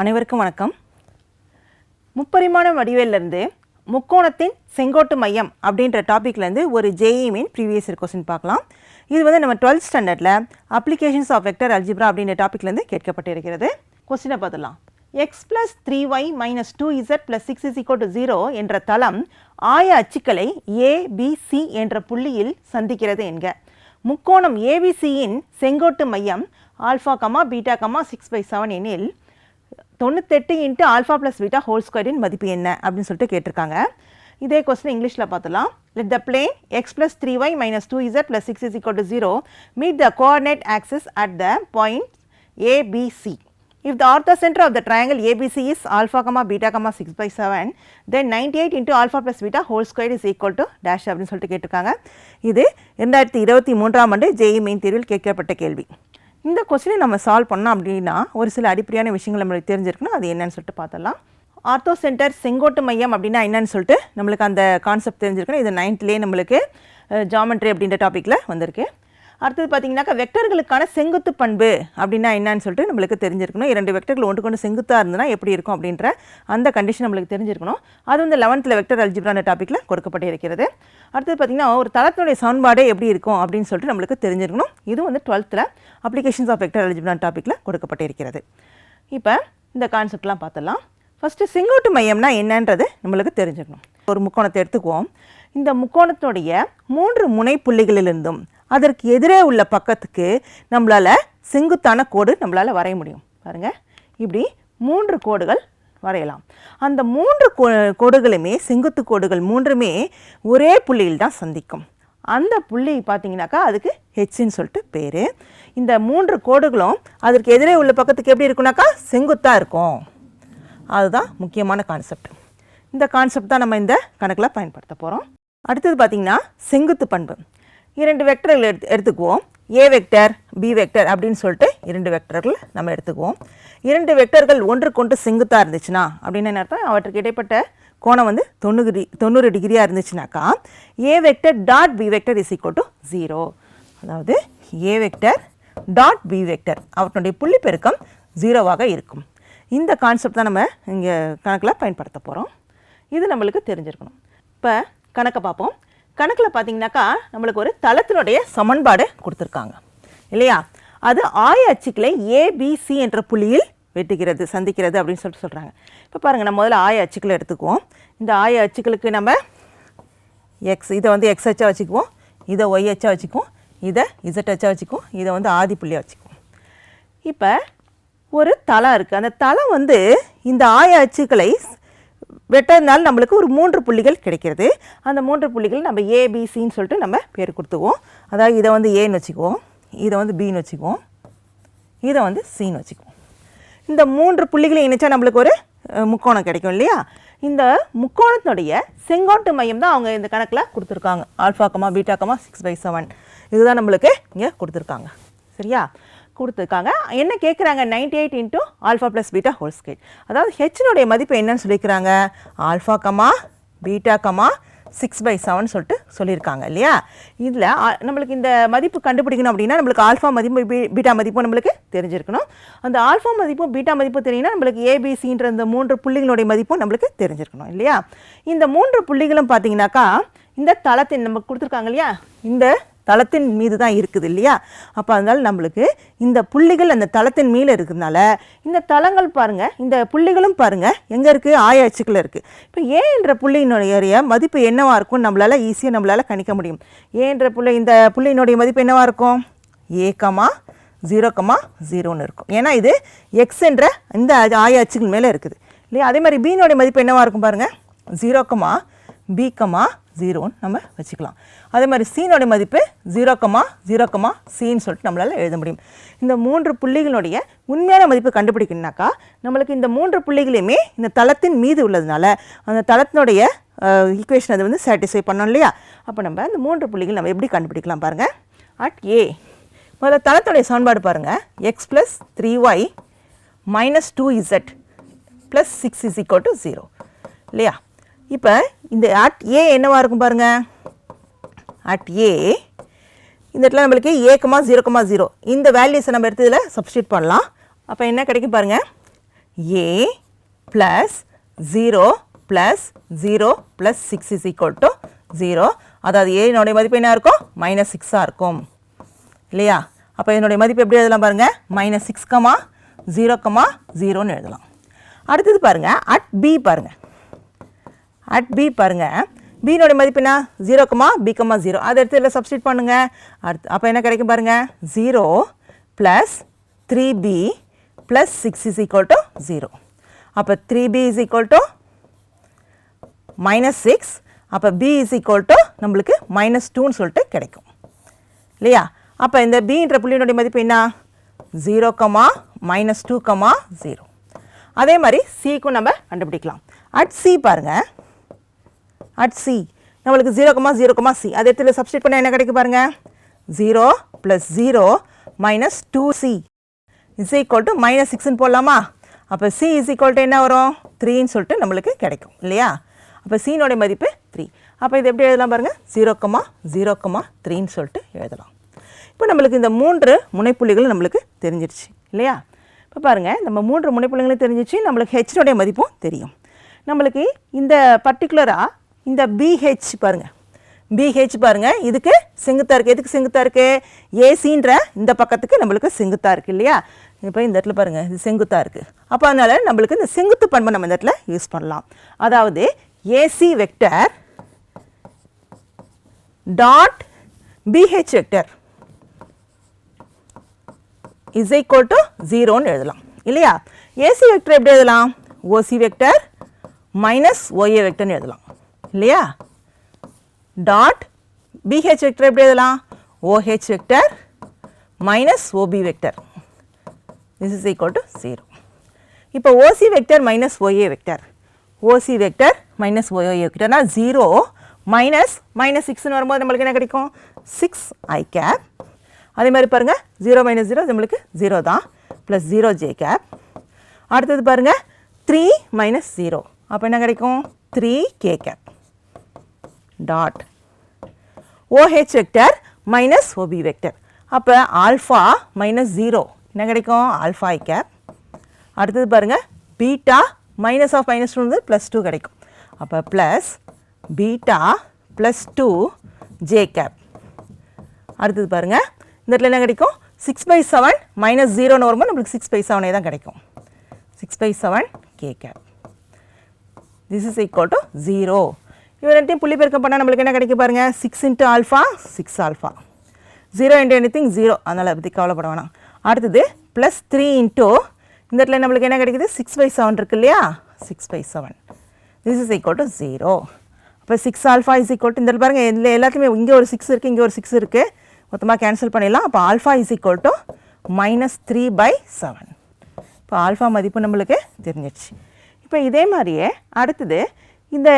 அனைவருக்கும் வணக்கம். முப்பரிமாண வடிவிலிருந்து முக்கோணத்தின் செங்கோட்டு மையம் அப்படின்ற டாபிக்லேருந்து ஒரு JEE main previous year question பார்க்கலாம். இது வந்து நம்ம 12th ஸ்டாண்டர்டில் அப்ளிகேஷன்ஸ் ஆஃப் வெக்டர் அல்ஜிப்ரா அப்படின்ற டாப்பிக்லேருந்து கேட்கப்பட்டிருக்கிறது. கொஸ்டினை பார்த்துலாம். x + 3y - 2z + 6 = 0 என்ற தளம் ஆய அச்சுக்களை ABC என்ற புள்ளியில் சந்திக்கிறது என்க. முக்கோணம் ABCயின் செங்கோட்டு மையம் ஆல்ஃபா, பீட்டா, 6/7 எனில் 98 × ஆல்ஃபா + பீட்டா ஹோல் ஸ்கொயரின் மதிப்பு என்ன அப்படின்னு சொல்லிட்டு கேட்டிருக்காங்க. இதே கொஸ்டின் இங்கிலீஷில் பார்த்துலாம். Let the plane x + 3y - 2z + 6 = 0 meet the coordinate axis at the point ABC. If the orthocenter of the triangle ABC is alpha, beta, 6/7, then 98 × alpha + beta whole square is equal to dash அப்படின்னு சொல்லிட்டு கேட்டிருக்காங்க. இது 2023ஆம் ஆண்டு JEE main தேர்வில் கேட்கப்பட்ட கேள்வி. இந்த கொஸ்டினை நம்ம சால்வ் பண்ணோம் அப்படின்னா ஒரு சில அடிப்படையான விஷயங்கள் நம்மளுக்கு தெரிஞ்சிருக்கணும். அது என்னன்னு சொல்லிட்டு பார்த்தலாம். ஆர்த்தோ சென்டர் செங்கோட்டு மையம் அப்படின்னா என்னன்னு சொல்லிட்டு நம்மளுக்கு அந்த கான்செப்ட் தெரிஞ்சிருக்கணும். இது 9th நம்மளுக்கு ஜாமெட்ரி அப்படின்ற டாப்பிக்கில் வந்திருக்கு. அடுத்தது பார்த்தீங்கன்னாக்கா வெக்டர்களுக்கான செங்குத்து பண்பு அப்படின்னா என்னன்னு சொல்லிட்டு நம்மளுக்கு தெரிஞ்சிருக்கணும். 2 வெக்டர்கள் ஒன்றுக்கொண்டு செங்குத்தாக இருந்ததுன்னா எப்படி இருக்கும் அப்படின்ற அந்த கண்டிஷன் நம்மளுக்கு தெரிஞ்சிருக்கணும். அது வந்து 11th வெக்டர் அல்ஜிப்ரான டாப்பிக்கில் கொடுக்கப்பட்டு இருக்கிறது. அடுத்தது பார்த்திங்கன்னா ஒரு தளத்தினுடைய சமன்பாடு எப்படி இருக்கும் அப்படின்னு சொல்லிட்டு நம்மளுக்கு தெரிஞ்சிருக்கணும். இது வந்து 12th அப்ளிகேஷன்ஸ் ஆஃப் வெக்டர் அல்ஜிப்ரான டாப்பிக்கில் கொடுக்கப்பட்டு இருக்கிறது. இப்போ இந்த கான்செப்ட்லாம் பார்த்துடலாம். ஃபஸ்ட்டு செங்கோட்டு மையம்னா என்னன்றது நம்மளுக்கு தெரிஞ்சுக்கணும். ஒரு முக்கோணத்தை எடுத்துக்குவோம். இந்த முக்கோணத்தினுடைய 3 முனை புள்ளிகளிலிருந்தும் அதற்கு எதிரே உள்ள பக்கத்துக்கு நம்மளால் செங்குத்தான கோடு நம்மளால் வரைய முடியும். பாருங்கள், இப்படி 3 கோடுகள் வரையலாம். அந்த 3 கோடுகளுமே செங்குத்து கோடுகள் 3மே ஒரே புள்ளியில் தான் சந்திக்கும். அந்த புள்ளி பார்த்தீங்கன்னாக்கா அதுக்கு ஹெச்ன்னு சொல்லிட்டு பேர். இந்த 3 கோடுகளும் அதற்கு எதிரே உள்ள பக்கத்துக்கு எப்படி இருக்குனாக்கா செங்குத்தாக இருக்கும். அதுதான் முக்கியமான கான்செப்ட். இந்த கான்செப்ட் தான் நம்ம இந்த கணக்கில் பயன்படுத்த போகிறோம். அடுத்தது பார்த்திங்கன்னா செங்குத்து பண்பு. 2 வெக்டர்கள் எடுத்துக்குவோம். A வெக்டர், B வெக்டர் அப்படின்னு சொல்லிட்டு 2 வெக்டர்கள் நம்ம எடுத்துக்குவோம். 2 வெக்டர்கள் ஒன்றுக்கொன்று செங்குத்தாக இருந்துச்சுன்னா அப்படின்னு என்ன அர்த்தம்? அவற்றுக்கு இடைப்பட்ட கோணம் வந்து 90 டிகிரியாக இருந்துச்சுனாக்கா A vector dot B vector is equal to 0. அதாவது A vector dot B vector அவற்றுடைய புள்ளி பெருக்கம் 0வாக இருக்கும். இந்த கான்செப்ட் தான் நம்ம இங்கே கணக்கில் பயன்படுத்த போகிறோம். இது நம்மளுக்கு தெரிஞ்சிருக்கணும். இப்போ கணக்கை பார்ப்போம். கணக்கில் பார்த்தீங்கன்னாக்கா நம்மளுக்கு ஒரு தளத்தினுடைய சமன்பாடு கொடுத்துருக்காங்க இல்லையா? அது ஆய அச்சுக்களை ABC என்ற புள்ளியில் வெட்டுகிறது, சந்திக்கிறது அப்படின்னு சொல்லிட்டு சொல்கிறாங்க. இப்போ பாருங்கள், நம்ம முதல்ல ஆய அச்சுக்களை எடுத்துக்குவோம். இந்த ஆய அச்சுக்களுக்கு நம்ம இதை வந்து X அச்சாக வச்சுக்குவோம், இதை Y அச்சாக வச்சுக்குவோம், இதை Z அச்சாக வச்சுக்குவோம், இதை வந்து ஆதி புள்ளியாக வச்சுக்குவோம். இப்போ ஒரு தளம் இருக்குது. அந்த தளம் வந்து இந்த ஆய அச்சுக்களை வெட்டதுனால நம்மளுக்கு ஒரு 3 புள்ளிகள் கிடைக்கிறது. அந்த 3 புள்ளிகள் நம்ம ABCன்னு சொல்லிட்டு நம்ம பேர் கொடுத்துக்குவோம். அதாவது இதை வந்து Aன்னு வச்சுக்குவோம், இதை வந்து Bன்னு வச்சுக்குவோம், இதை வந்து Cன்னு வச்சுக்குவோம். இந்த 3 புள்ளிகளை இணைச்சா நம்மளுக்கு ஒரு முக்கோணம் கிடைக்கும் இல்லையா? இந்த முக்கோணத்தினுடைய செங்கோட்டு மையம் தான் அவங்க இந்த கணக்கில் கொடுத்துருக்காங்க. ஆல்ஃபா, பீட்டா, 6/7 இதுதான் நம்மளுக்கு இங்கே கொடுத்துருக்காங்க. சரியா? கொடுத்துருக்காங்க. என்ன கேட்குறாங்க? 98 × ஆல்ஃபா + பீட்டா ஹோல் ஸ்கொயர். அதாவது ஹெச்னுடைய மதிப்பு என்னன்னு சொல்லியிருக்கிறாங்க? ஆல்ஃபா, பீட்டா, 6/7 சொல்லிட்டு சொல்லியிருக்காங்க இல்லையா? இதில் நம்மளுக்கு இந்த மதிப்பு கண்டுபிடிக்கணும் அப்படின்னா நம்மளுக்கு ஆல்ஃபா மதிப்பு பீட்டா மதிப்பும் நம்மளுக்கு தெரிஞ்சிருக்கணும். அந்த ஆல்ஃபா மதிப்பும் பீட்டா மதிப்பு தெரியும்னா நம்மளுக்கு ABCன்ற இந்த 3 புள்ளிகளுடைய மதிப்பும் நம்மளுக்கு தெரிஞ்சிருக்கணும் இல்லையா? இந்த 3 புள்ளிகளும் பார்த்தீங்கன்னாக்கா இந்த தளத்தின் நமக்கு கொடுத்துருக்காங்க இல்லையா? இந்த தளத்தின் மீது தான் இருக்குது இல்லையா? அப்போ அதனால் நம்மளுக்கு இந்த புள்ளிகள் அந்த தளத்தின் மீது இருக்கிறதுனால இந்த தளங்கள் பாருங்கள், இந்த புள்ளிகளும் பாருங்கள் எங்கே இருக்குது? ஆய அச்சுக்கள் இருக்குது. இப்போ A என்ற புள்ளியினுடைய மதிப்பு என்னவாக இருக்கும்? நம்மளால் ஈஸியாக நம்மளால் கணிக்க முடியும். A என்ற இந்த புள்ளியினுடைய மதிப்பு என்னவாக இருக்கும்? A, 0,0ன்னு இருக்கும். ஏன்னா இது X என்ற இந்த ஆய அச்சுக்கள் மேலே இருக்குது இல்லையா? அதே மாதிரி Bனுடைய மதிப்பு என்னவாக இருக்கும் பாருங்கள்? 0, B, 0ன்னு நம்ம வச்சுக்கலாம். அதே மாதிரி Cனுடைய மதிப்பு 0, Cன்னு சொல்லிட்டு நம்மளால் எழுத முடியும். இந்த 3 புள்ளிகளுடைய உண்மையான மதிப்பு கண்டுபிடிக்கணுனாக்கா நம்மளுக்கு இந்த 3 புள்ளிகளையுமே இந்த தளத்தின் மீது உள்ளதுனால அந்த தளத்தினுடைய ஈக்குவேஷன் அதை வந்து சாட்டிஸ்ஃபை பண்ணோம் இல்லையா? அப்போ நம்ம இந்த 3 புள்ளிகள் நம்ம எப்படி கண்டுபிடிக்கலாம் பாருங்கள். அட் A முதல்ல தளத்துடைய சமன்பாடு பாருங்கள். X + 3y - 2z + 6 = 0 இல்லையா? இப்போ இந்த அட் A என்னவாக இருக்கும் பாருங்கள். அட் A இந்த இடத்துல நம்மளுக்கு A, 0,0 இந்த வேல்யூஸை நம்ம எடுத்து இதில் சப்ஸ்டியூட் பண்ணலாம். அப்போ என்ன கிடைக்கும் பாருங்கள்? a plus 0 plus 0 plus 6 is equal to 0. அதாவது a என்னுடைய மதிப்பு என்ன இருக்கும் மைனஸ் 6 இருக்கும் இல்லையா? அப்போ என்னுடைய மதிப்பு எப்படி எழுதலாம் பாருங்கள், மைனஸ் 6, 0, 0ன்னு எழுதலாம். அடுத்தது பாருங்கள் அட் b பாருங்கள், அட் b பாருங்கள், b-னுடைய மதிப்பு என்ன 0, b, 0. அதை எடுத்து இதில் சப்ஸ்டிட் பண்ணுங்கள். அப்போ என்ன கிடைக்கும் பாருங்கள், 0 plus 3b plus 6 is equal to 0. அப்போ 3b is equal to minus 6. அப்போ b is equal to நம்மளுக்கு minus 2ன்னு சொல்லிட்டு கிடைக்கும் இல்லையா? அப்போ இந்த bன்ற புள்ளியினுடைய மதிப்பு என்ன 0, minus 2, 0. அதே மாதிரி cக்கும் நம்ம கண்டுபிடிக்கலாம். அட் c பாருங்கள், அட் c நம்மளுக்கு 0, 0, c. அதை இடத்துல சப்ஸ்டிட் பண்ண என்ன கிடைக்கும் பாருங்கள், 0 plus 0 minus 2c is equal to minus 6ன்னு போடலாமா? அப்போ c is equal to என்ன வரும் 3ன்னு சொல்லிட்டு நம்மளுக்கு கிடைக்கும் இல்லையா? அப்போ c-னுடைய மதிப்பு 3. அப்போ இது எப்படி எழுதலாம் பாருங்கள், 0, 0, 3ன்னு சொல்லிட்டு எழுதலாம். இப்போ நம்மளுக்கு இந்த 3 முனைப்புள்ளிகள் நம்மளுக்கு தெரிஞ்சிருச்சு இல்லையா? இப்போ பாருங்கள், நம்ம 3 முனைப்புள்ளிகளும் தெரிஞ்சிச்சு, நம்மளுக்கு h-னுடைய மதிப்பும் தெரியும். நம்மளுக்கு இந்த பர்டிகுலராக இந்த BH பாருங்கள், BH பாருங்கள், இதுக்கு செங்குத்தாக இருக்குது. எதுக்கு செங்குத்தாக இருக்குது, ஏசின்ற இந்த பக்கத்துக்கு நம்மளுக்கு செங்குத்தாக இருக்குது இல்லையா? இப்போ இந்த இடத்துல பாருங்கள், இது செங்குத்தாக இருக்குது. அப்போ அதனால் நம்மளுக்கு இந்த செங்குத்து பண்பை நம்ம இந்த இடத்துல யூஸ் பண்ணலாம். அதாவது AC vector dot BH vector is equal to 0ன்னு எழுதலாம் இல்லையா? ஏசி வெக்டர் எப்படி எழுதலாம், ஓசி வெக்டர் மைனஸ் OA வெக்டர்னு எழுதலாம் இல்லையா? டாட் BH வெக்டர் எப்படி எழுதலாம், OH vector minus OB vector. this is equal to 0. இப்போ OC vector minus OA vector, OC vector minus OA வெக்டர்னா 0 மைனஸ் மைனஸ் 6ன்னு வரும்போது நம்மளுக்கு என்ன கிடைக்கும், 6i கேப். அதே மாதிரி பாருங்கள் 0 மைனஸ் 0 நம்மளுக்கு 0 தான், ப்ளஸ் 0j கேப். அடுத்தது பாருங்கள் 3 மைனஸ் 0, அப்போ என்ன கிடைக்கும் 3k cap. Dot OH vector minus OB vector, அப்போ ஆல்ஃபா மைனஸ் 0 என்ன கிடைக்கும், ஆல்ஃபா I கேப். அடுத்தது பாருங்கள் பீட்டா மைனஸ் ஆஃப் மைனஸ் 2 வந்து ப்ளஸ் 2 கிடைக்கும். அப்போ plus beta plus 2j gap. அடுத்தது பாருங்கள் இந்த இடத்துல என்ன கிடைக்கும், 6/7 மைனஸ் 0ன்னு வரும்போது நம்மளுக்கு 6/7 தான் கிடைக்கும், 6/7k cap. this is equal to 0. இவன் ரெண்டையும் புள்ளி பெருக்கம் பண்ணால் நம்மளுக்கு என்ன கிடைக்கும் பாருங்கள், 6 into alpha 6 alpha, 0 into anything 0, அதனால் பற்றி கவலைப்பட வேணாம். அடுத்தது ப்ளஸ் 3 into இந்த இடத்துல நம்மளுக்கு என்ன கிடைக்குது, 6/7 இருக்கு இல்லையா, 6/7. this is equal to 0. அப்போ 6 ஆல்ஃபா is equal to இந்த இடத்துல பாருங்கள், இதில் எல்லாத்தையுமே இங்கே ஒரு 6 இருக்குது, இங்கே ஒரு 6 இருக்குது, மொத்தமாக கேன்சல் பண்ணிடலாம். அப்போ alpha is equal to minus 3/7. இப்போ ஆல்ஃபா மதிப்பு நம்மளுக்கு தெரிஞ்சிடுச்சு. இப்போ இதே மாதிரியே அடுத்தது இந்த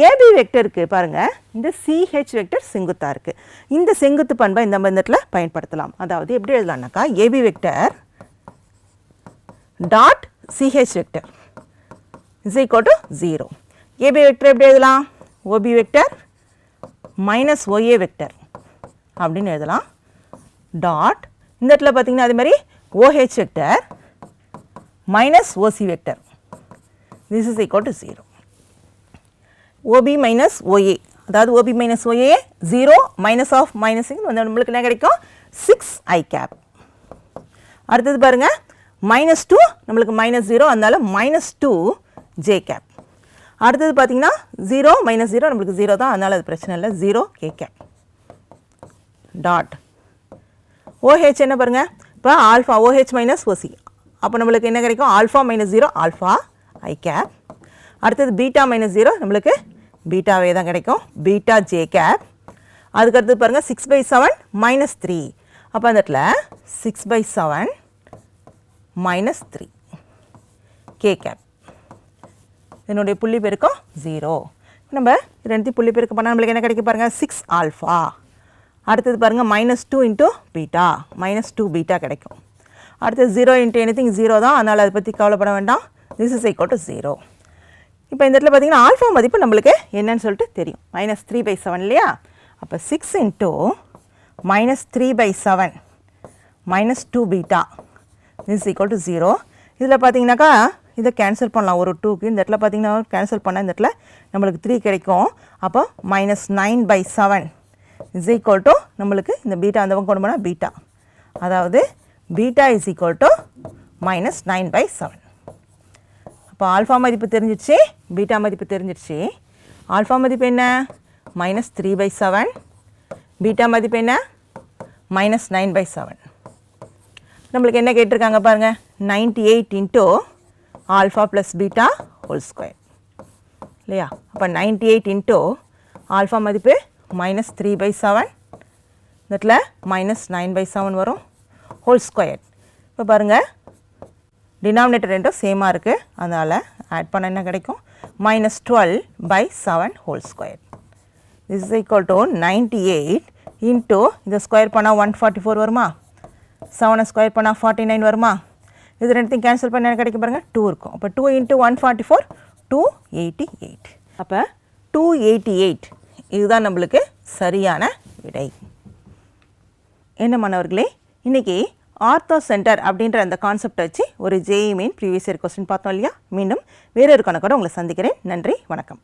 ஏபி வெக்டருக்கு பாருங்கள், இந்த சிஹெச் வெக்டர் செங்குத்தாக இருக்குது. இந்த செங்குத்து பண்பை இந்த இடத்துல பயன்படுத்தலாம். அதாவது எப்படி எழுதலாம்னாக்கா, AB vector dot CH vector is equal to 0. AB vector எப்படி எழுதலாம், OB vector minus OA vector அப்படின்னு எழுதலாம். டாட் இந்த இடத்துல பார்த்தீங்கன்னா அதே மாதிரி OH vector minus OC vector, this is equal to 0. OB minus OA, அதாவது OB minus OA 0 minus of minus வந்து நம்மளுக்கு என்ன கிடைக்கும், 6i கேப். அடுத்தது பாருங்கள் மைனஸ் 2 நம்மளுக்கு மைனஸ் 0, அதனால மைனஸ் 2j கேப். அடுத்தது பார்த்தீங்கன்னா 0 மைனஸ் 0 நம்மளுக்கு 0 தான், அதனால் அது பிரச்சனை இல்லை, 0k கேப். டாட் OH என்ன பாருங்கள், இப்போ ஆல்ஃபா OH மைனஸ் OC, அப்போ நம்மளுக்கு என்ன கிடைக்கும், alpha minus 0 alpha I cap. அடுத்தது பீட்டா மைனஸ் 0 நம்மளுக்கு பீட்டாவே தான் கிடைக்கும், பீட்டா j கேப். அதுக்கடுத்து பாருங்கள் 6/7 மைனஸ் 3, அப்போ அந்த இடத்துல 6/7 மைனஸ் 3k கேப். இதனுடைய புள்ளி பெருக்கம் 0. நம்ம ரெண்டுத்தையும் புள்ளி பெருக்கம் பண்ணால் நம்மளுக்கு என்ன கிடைக்கும் பாருங்கள், 6 ஆல்ஃபா. அடுத்தது பாருங்கள் minus 2 into beta, minus 2 beta கிடைக்கும். அடுத்தது 0 இன்ட்டு எனிதிங் 0 தான், அதனால் அதை பற்றி கவலைப்பட வேண்டாம், this is equal to 0. இப்போ இந்த இடத்துல பார்த்தீங்கன்னா ஆல்ஃபா மதிப்பு நம்மளுக்கு என்னன்னு சொல்லிட்டு தெரியும், மைனஸ் 3/7 இல்லையா? அப்போ 6 into minus 3/7 minus 2 beta this is equal to 0. இதில் பார்த்தீங்கன்னாக்கா இதை கேன்சல் பண்ணலாம் ஒரு 2க்கு. இந்த இடத்துல பார்த்தீங்கன்னா கேன்சல் பண்ணால் இந்த இடத்துல நம்மளுக்கு 3 கிடைக்கும். அப்போ -9/7 இஸ் ஈக்குவல் டு நம்மளுக்கு இந்த பீட்டா அந்த பக்கம் கொண்டு போனால் பீட்டா, அதாவது பீட்டா இஸ் ஈக்குவல் டு -9/7. அப்போ ஆல்ஃபா மதிப்பு தெரிஞ்சிடுச்சு, பீட்டா மதிப்பு தெரிஞ்சிடுச்சு. ஆல்ஃபா மதிப்பு என்ன -3/7, பீட்டா மதிப்பு என்ன -9/7. நம்மளுக்கு என்ன கேட்டிருக்காங்க பாருங்கள், 98 into alpha plus beta whole square இல்லையா. அப்போ 98 இன்ட்டு ஆல்ஃபா மதிப்பு -3/7, இந்த இடத்துல -9/7 வரும் ஹோல் ஸ்கொயர். இப்போ பாருங்கள் டினாமினேட்டர் ரெண்டும் சேமாக இருக்குது, அதனால் ஆட் பண்ண என்ன கிடைக்கும் -12/7 whole square. This is equal to 98 into இதை ஸ்கொயர் பண்ணால் 144 வருமா, 7 ஸ்கொயர் பண்ணால் 49 வருமா. இது ரெண்டுத்தையும் கேன்சல் பண்ண என்ன கிடைக்கும் பாருங்கள் 2 இருக்கும். அப்போ 2 இன்ட்டு 144 288. அப்போ 288 இதுதான் நம்மளுக்கு சரியான விடை. என்ன மாணவர்களே, இன்றைக்கி ஆர்த்தோ சென்டர் அப்படின்ற அந்த கான்செப்டை வச்சு ஒரு JEE main previous year question பார்த்தோம் இல்லையா. மீண்டும் வேறொரு கணக்கோடு உங்களை சந்திக்கிறேன். நன்றி, வணக்கம்.